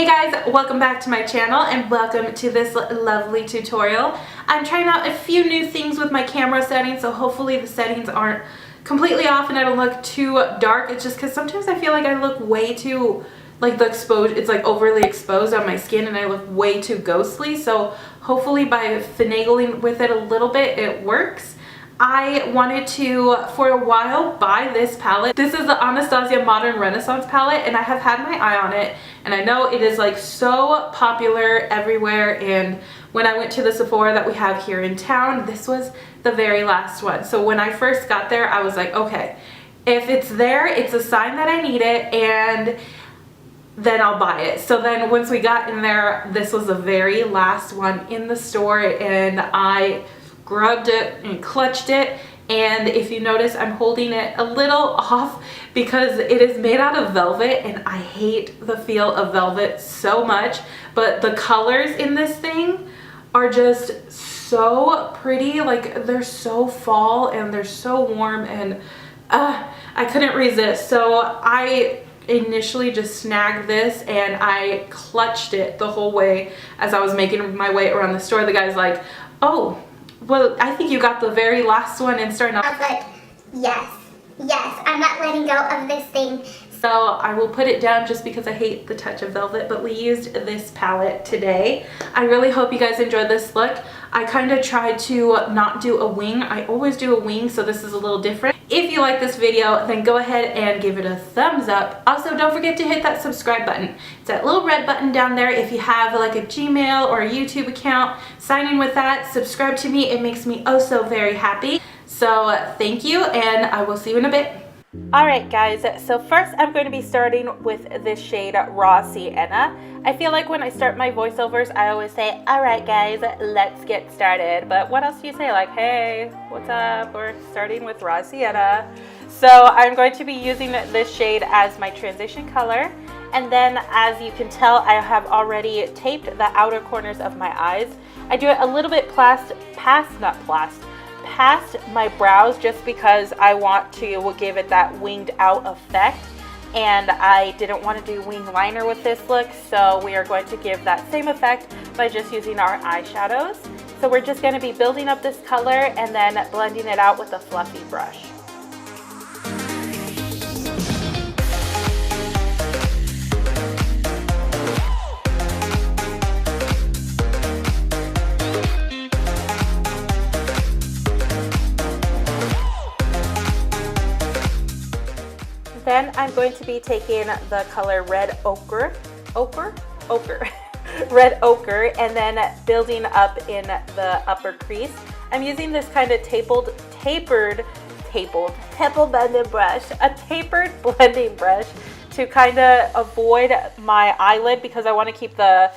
Hey guys, welcome back to my channel and welcome to this lovely tutorial. I'm trying out a few new things with my camera settings, so hopefully the settings aren't completely off and I don't look too dark. It's just because sometimes I feel like I look way too, like the exposed, it's like overly exposed on my skin and I look way too ghostly. So hopefully by finagling with it a little bit, it works. I wanted to, for a while, buy this palette. This is the Anastasia Modern Renaissance palette and I have had my eye on it and I know it is like so popular everywhere, and when I went to the Sephora that we have here in town, this was the very last one. So when I first got there, I was like, okay, if it's there, it's a sign that I need it and then I'll buy it. So then once we got in there, this was the very last one in the store and I grabbed it and clutched it, and if you notice I'm holding it a little off because it is made out of velvet and I hate the feel of velvet so much, but the colors in this thing are just so pretty. Like they're so fall and they're so warm and I couldn't resist. So I initially just snagged this and I clutched it the whole way as I was making my way around the store. The guy's like, oh, well, I think you got the very last one and starting off. I was like, yes, I'm not letting go of this thing. So I will put it down just because I hate the touch of velvet, but we used this palette today. I really hope you guys enjoyed this look. I kind of tried to not do a wing. I always do a wing, so this is a little different. If you like this video, then go ahead and give it a thumbs up. Also, don't forget to hit that subscribe button. It's that little red button down there. If you have like a Gmail or a YouTube account, sign in with that, subscribe to me. It makes me oh so very happy. So thank you, and I will see you in a bit. Alright guys, so first I'm going to be starting with this shade Raw Sienna. I feel like when I start my voiceovers, I always say, alright guys, let's get started. But what else do you say? Like, hey, what's up? We're starting with Raw Sienna. So I'm going to be using this shade as my transition color. And then as you can tell, I have already taped the outer corners of my eyes. I do it a little bit past my brows just because I want to give it that winged out effect, and I didn't want to do wing liner with this look, so we are going to give that same effect by just using our eyeshadows. So we're just going to be building up this color and then blending it out with a fluffy brush. Then I'm going to be taking the color Red Ochre, Red Ochre, and then building up in the upper crease. I'm using this kind of tapered blending brush, a tapered blending brush to kind of avoid my eyelid because I want to keep the,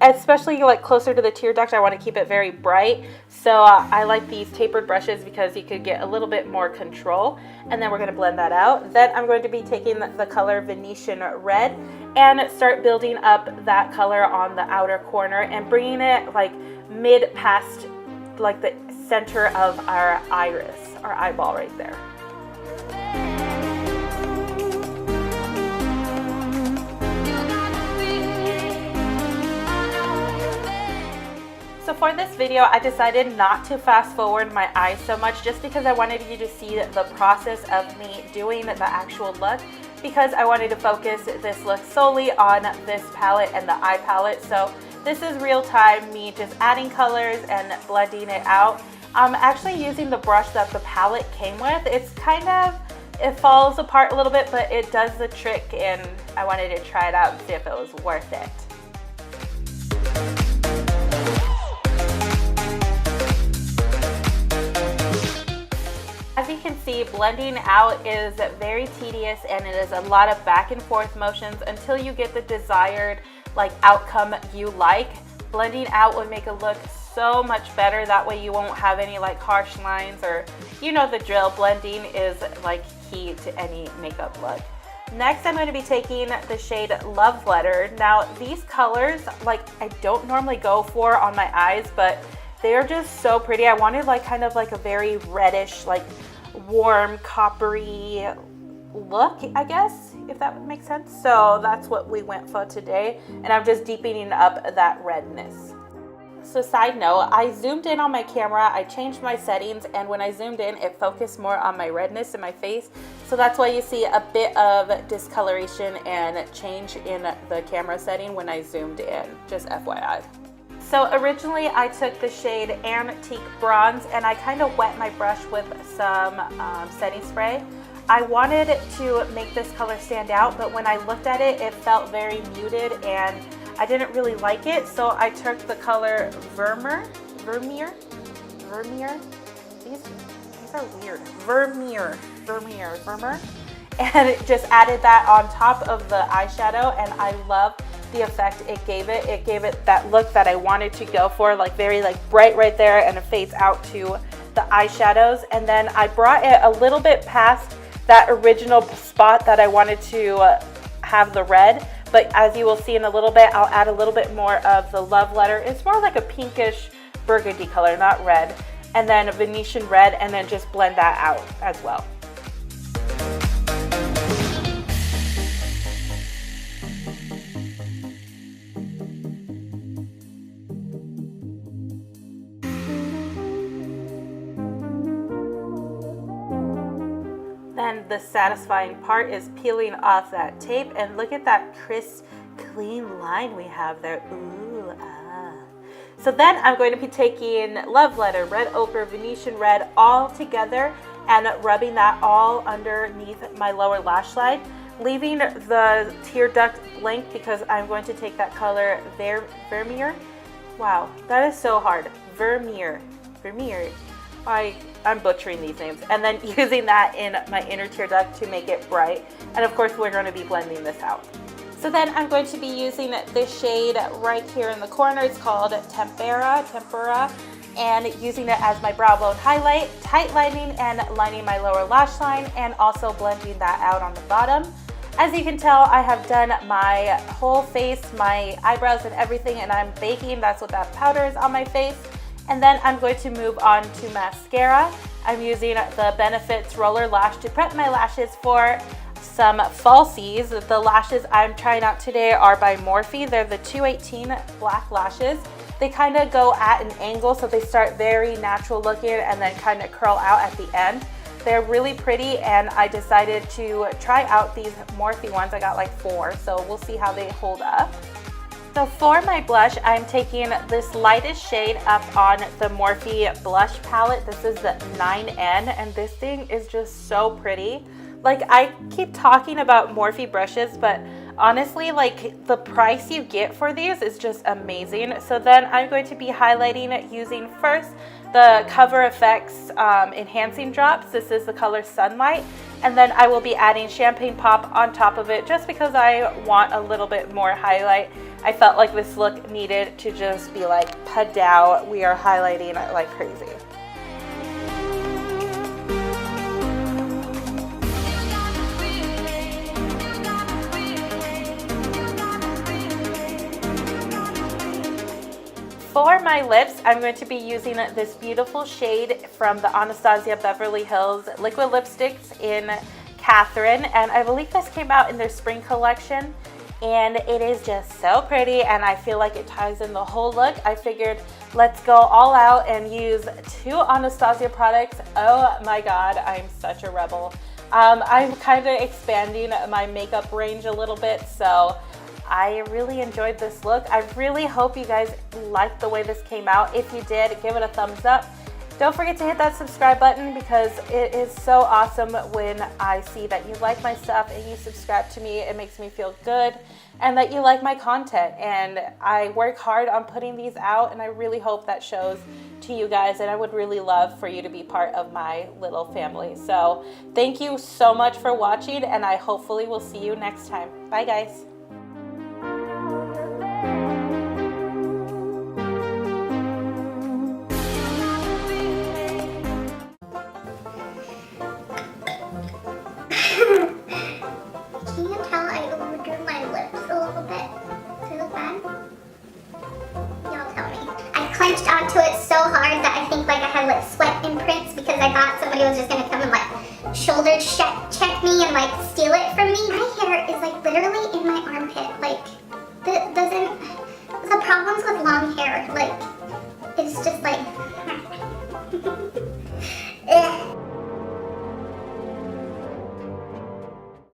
especially like closer to the tear duct, I want to keep it very bright. So I like these tapered brushes because you could get a little bit more control. And then we're going to blend that out. Then I'm going to be taking the color Venetian Red and start building up that color on the outer corner and bringing it like mid past like the center of our iris, our eyeball right there. So for this video, I decided not to fast forward my eyes so much just because I wanted you to see the process of me doing the actual look, because I wanted to focus this look solely on this palette and the eye palette. So this is real time, me just adding colors and blending it out. I'm actually using the brush that the palette came with. It's kind of, it falls apart a little bit, but it does the trick and I wanted to try it out and see if it was worth it. As you can see, blending out is very tedious and it is a lot of back and forth motions until you get the desired like outcome you like. Blending out would make a look so much better. That way you won't have any like harsh lines, or you know the drill. Blending is like key to any makeup look. Next, I'm going to be taking the shade Love Letter. Now these colors, like I don't normally go for on my eyes, but they are just so pretty. I wanted like kind of like a very reddish, like warm coppery look, I guess, if that would make sense. So that's what we went for today, and I'm just deepening up that redness. So side note, I zoomed in on my camera, I changed my settings, and when I zoomed in, it focused more on my redness in my face. So that's why you see a bit of discoloration and change in the camera setting when I zoomed in, just FYI. So originally I took the shade Antique Bronze and I kind of wet my brush with some setting spray. I wanted to make this color stand out, but when I looked at it, it felt very muted and I didn't really like it, so I took the color Vermeer. These are weird. Vermeer, and it just added that on top of the eyeshadow, and I love the effect it gave it. It gave it that look that I wanted to go for, like very like bright right there, and it fades out to the eyeshadows. And then I brought it a little bit past that original spot that I wanted to have the red. But as you will see in a little bit, I'll add a little bit more of the Love Letter. It's more like a pinkish burgundy color, not red. And then a Venetian red, and then just blend that out as well. Then the satisfying part is peeling off that tape, and look at that crisp, clean line we have there. Ooh, ah. So then I'm going to be taking Love Letter, Red Ochre, Venetian Red all together and rubbing that all underneath my lower lash line, leaving the tear duct blank because I'm going to take that color Vermeer. Wow, that is so hard. Vermeer. I'm butchering these names. And then using that in my inner tear duct to make it bright. And of course, we're going to be blending this out. So then I'm going to be using this shade right here in the corner. It's called Tempera, and using it as my brow bone highlight, tight lining and lining my lower lash line, and also blending that out on the bottom. As you can tell, I have done my whole face, my eyebrows and everything, and I'm baking. That's what that powder is on my face. And then I'm going to move on to mascara. I'm using the Benefits Roller Lash to prep my lashes for some falsies. The lashes I'm trying out today are by Morphe. They're the 218 black lashes. They kind of go at an angle, so they start very natural looking and then kind of curl out at the end. They're really pretty, and I decided to try out these Morphe ones. I got like 4, so we'll see how they hold up. So for my blush, I'm taking this lightest shade up on the Morphe blush palette. This is the 9N, and this thing is just so pretty. Like, I keep talking about Morphe brushes, but honestly, like, the price you get for these is just amazing. So then I'm going to be highlighting it using first the Cover FX enhancing drops. This is the color Sunlight. And then I will be adding Champagne Pop on top of it just because I want a little bit more highlight. I felt like this look needed to just be like padow. We are highlighting like crazy. For my lips, I'm going to be using this beautiful shade from the Anastasia Beverly Hills liquid lipsticks in Catherine, and I believe this came out in their spring collection, and it is just so pretty, and I feel like it ties in the whole look. I figured let's go all out and use 2 Anastasia products. Oh my god, I'm such a rebel. I'm kind of expanding my makeup range a little bit, so I really enjoyed this look. I really hope you guys liked the way this came out. If you did, give it a thumbs up. Don't forget to hit that subscribe button because it is so awesome when I see that you like my stuff and you subscribe to me. It makes me feel good and that you like my content. And I work hard on putting these out, and I really hope that shows to you guys, and I would really love for you to be part of my little family. So thank you so much for watching, and I hopefully will see you next time. Bye guys. Clenched onto it so hard that I think like I had like sweat imprints because I thought somebody was just gonna come and like shoulder check me and like just like